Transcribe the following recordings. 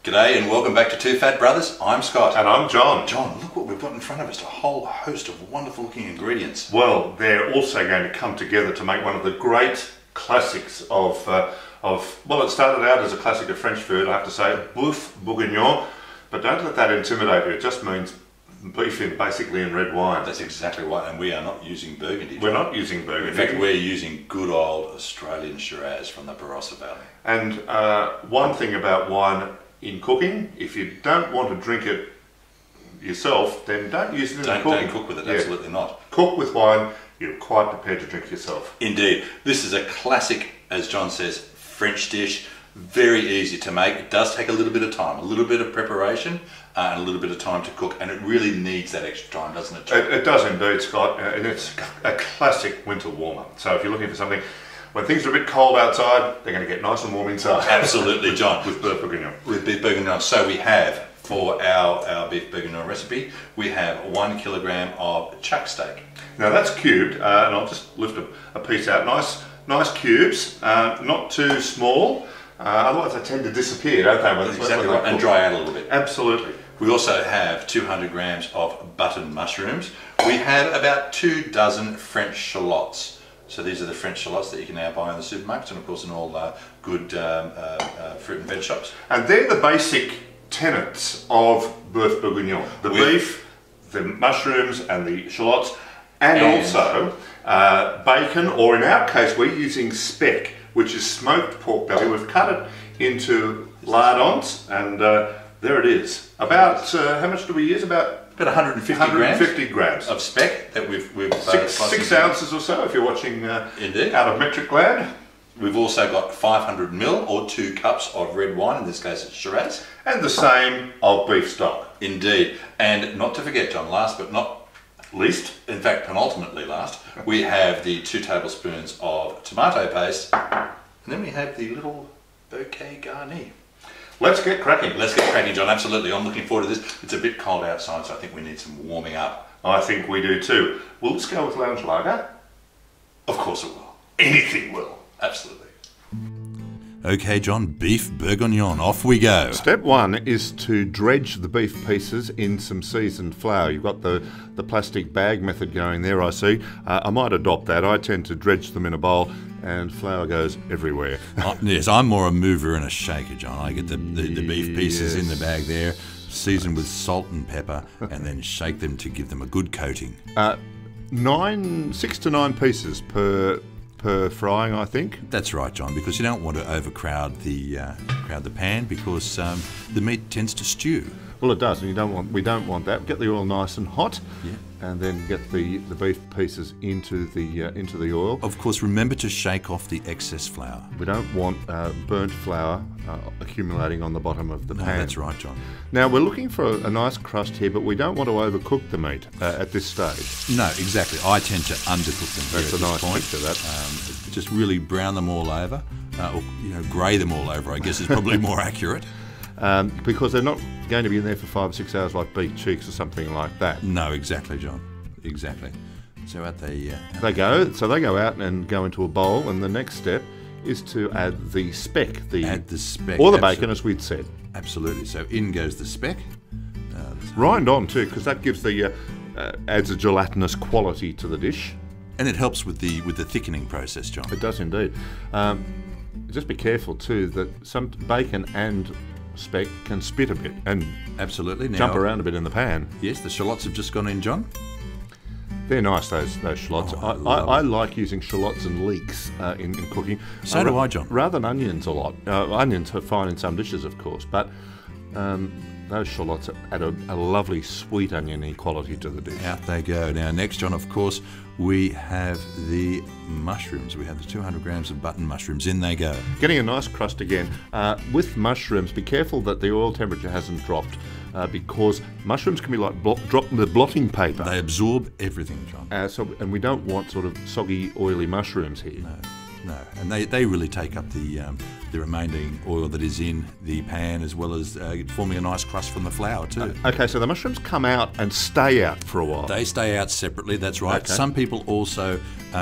G'day and welcome back to Two Fat Brothers. I'm Scott. And I'm John. John, look what we've got in front of us, a whole host of wonderful looking ingredients. Well, they're also going to come together to make one of the great classics of well, it started out as a classic of French food, I have to say, Beouf, Bourguignon, but don't let that intimidate you. It just means beef basically in red wine. That's exactly right, and we are not using Burgundy, John. We're not using Burgundy. In fact, we're using good old Australian Shiraz from the Barossa Valley. And one thing about wine in cooking, if you don't want to drink it yourself, then don't use it in cooking. Don't cook with it, absolutely not. Cook with wine, you're quite prepared to drink yourself. Indeed. This is a classic, as John says, French dish. Very easy to make. It does take a little bit of time, a little bit of preparation, and a little bit of time to cook, and it really needs that extra time, doesn't it, John? It does indeed, Scott, and it's a classic winter warmer. So if you're looking for something, when things are a bit cold outside, they're going to get nice and warm inside. Absolutely, John. With beef bourguignon. With beef bourguignon. So we have, for our beef bourguignon recipe, we have 1 kilogram of chuck steak. Now that's cubed, and I'll just lift a piece out. Nice cubes, not too small. Otherwise they tend to disappear, don't they? That's exactly right, and dry out a little bit. Absolutely. We also have 200 grams of button mushrooms. We have about 2 dozen French shallots. So these are the French shallots that you can now buy in the supermarkets and of course in all good fruit and veg shops. And they're the basic tenets of beef bourguignon. The beef, the mushrooms and the shallots, and also bacon, or in our case we're using speck, which is smoked pork belly. We've cut it into lardons, and there it is. About, how much do we use? About 150 grams of speck that we've 6 ounces or so if you're watching Indeed. Out of metric land. We've also got 500 ml or 2 cups of red wine, in this case it's Shiraz. And the same of beef stock. Indeed. And not to forget, John, last but not least, in fact penultimately last, we have the 2 tablespoons of tomato paste, and then we have the little bouquet garni. Let's get cracking. Let's get cracking, John, absolutely. I'm looking forward to this. It's a bit cold outside, so I think we need some warming up. I think we do too. Will this go with lounge lager? Of course it will. Anything will. Absolutely. Okay, John, beef bourguignon, off we go. Step 1 is to dredge the beef pieces in some seasoned flour. You've got the plastic bag method going there, I see. I might adopt that. I tend to dredge them in a bowl and flour goes everywhere. Yes, I'm more a mover and a shaker, John. I get the beef pieces in the bag there, seasoned with salt and pepper, and then shake them to give them a good coating. 6 to 9 pieces per frying, I think. That's right, John, because you don't want to overcrowd the pan, because the meat tends to stew. Well, it does, and we don't want that. Get the oil nice and hot, and then get the beef pieces into the oil. Of course, remember to shake off the excess flour. We don't want burnt flour accumulating on the bottom of the pan. That's right, John. Now we're looking for a nice crust here, but we don't want to overcook the meat at this stage. No, exactly. I tend to undercook them. That's a nice picture. That just really brown them all over, or grey them all over, I guess is probably more accurate. Because they're not going to be in there for 5 or 6 hours like beef cheeks or something like that. No, exactly, John. Exactly. So out they go. So they go out and go into a bowl, and the next step is to add the speck. Add the speck. Or the bacon, as we'd said. Absolutely. So in goes the speck. Rind on too, because that gives the adds a gelatinous quality to the dish. And it helps with the thickening process, John. It does indeed. Just be careful too that some bacon and speck can spit a bit and absolutely jump around a bit in the pan. Yes, the shallots have just gone in, John. They're nice, those shallots. I like using shallots and leeks in cooking. So do I, John. Rather than onions a lot. Onions are fine in some dishes, of course, but those shallots add a lovely sweet oniony quality to the dish. Out they go. Now next, John, of course, we have the mushrooms. We have the 200 grams of button mushrooms. In they go. Getting a nice crust again. With mushrooms, be careful that the oil temperature hasn't dropped, because mushrooms can be like the blotting paper. They absorb everything, John. And we don't want sort of soggy, oily mushrooms here. No, and they really take up the remaining oil that is in the pan, as well as forming a nice crust from the flour too. Okay, so the mushrooms come out and stay out for a while. They stay out separately, that's right. Okay. Some people also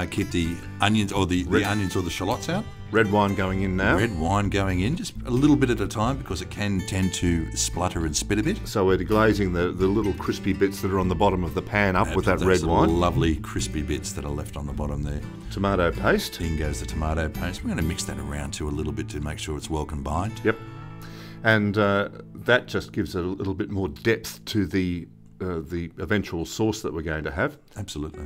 keep the onions or the onions or the shallots out. Red wine going in now. Red wine going in, just a little bit at a time because it can tend to splutter and spit a bit. So we're glazing the little crispy bits that are on the bottom of the pan up with that red wine. Lovely crispy bits that are left on the bottom there. Tomato paste. In goes the tomato paste. We're going to mix that around too a little bit to make sure it's well combined. Yep. And that just gives a little bit more depth to the eventual sauce that we're going to have. Absolutely.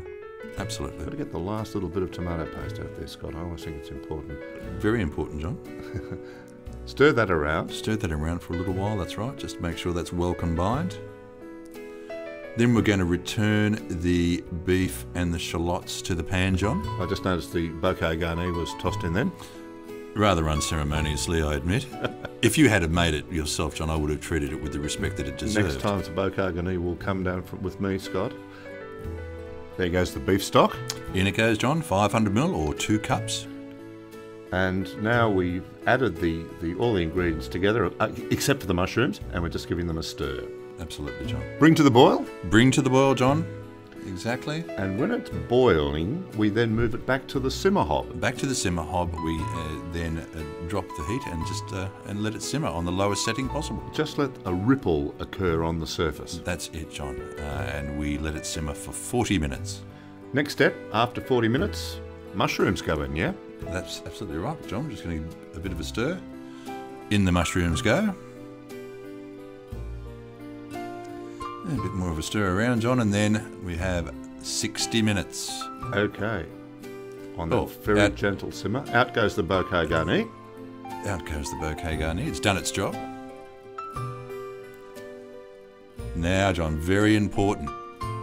Absolutely. Got to get the last little bit of tomato paste out there, Scott. I always think it's important. Very important, John. Stir that around. Stir that around for a little while, that's right. Just make sure that's well combined. Then we're going to return the beef and the shallots to the pan, John. I just noticed the bouquet garni was tossed in then. Rather unceremoniously, I admit. If you had made it yourself, John, I would have treated it with the respect that it deserved. Next time the bouquet garni will come down with me, Scott. There goes the beef stock. In it goes, John, 500ml or 2 cups. And now we've added all the ingredients together, except for the mushrooms, and we're just giving them a stir. Absolutely, John. Bring to the boil. Bring to the boil, John. Exactly. And when it's boiling, we then move it back to the simmer hob. Back to the simmer hob, we then drop the heat and just and let it simmer on the lowest setting possible. Just let a ripple occur on the surface. That's it, John. And we let it simmer for 40 minutes. Next step, after 40 minutes, mushrooms go in, yeah? That's absolutely right, John. We're just going to give a bit of a stir. In the mushrooms go. A bit more of a stir around, John, and then we have 60 minutes. Okay. On that very gentle simmer, out goes the bouquet garni. Out goes the bouquet garni. It's done its job. Now, John, very important.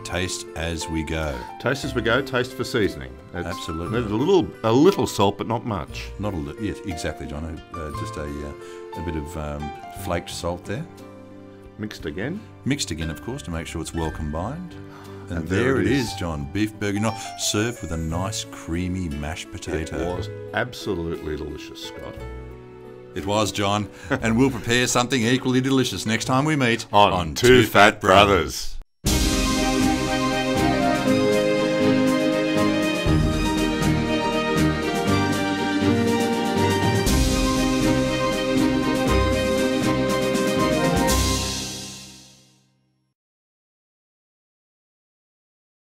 Taste as we go. Taste as we go. Taste for seasoning. Absolutely. A little salt, but not much. Not a little. Yes, exactly, John. Just a bit of flaked salt there. Mixed again. Mixed again, of course, to make sure it's well combined. And there it is, John. Beef bourguignon served with a nice creamy mashed potato. It was absolutely delicious, Scott. It was, John. And we'll prepare something equally delicious next time we meet on Two Fat Brothers.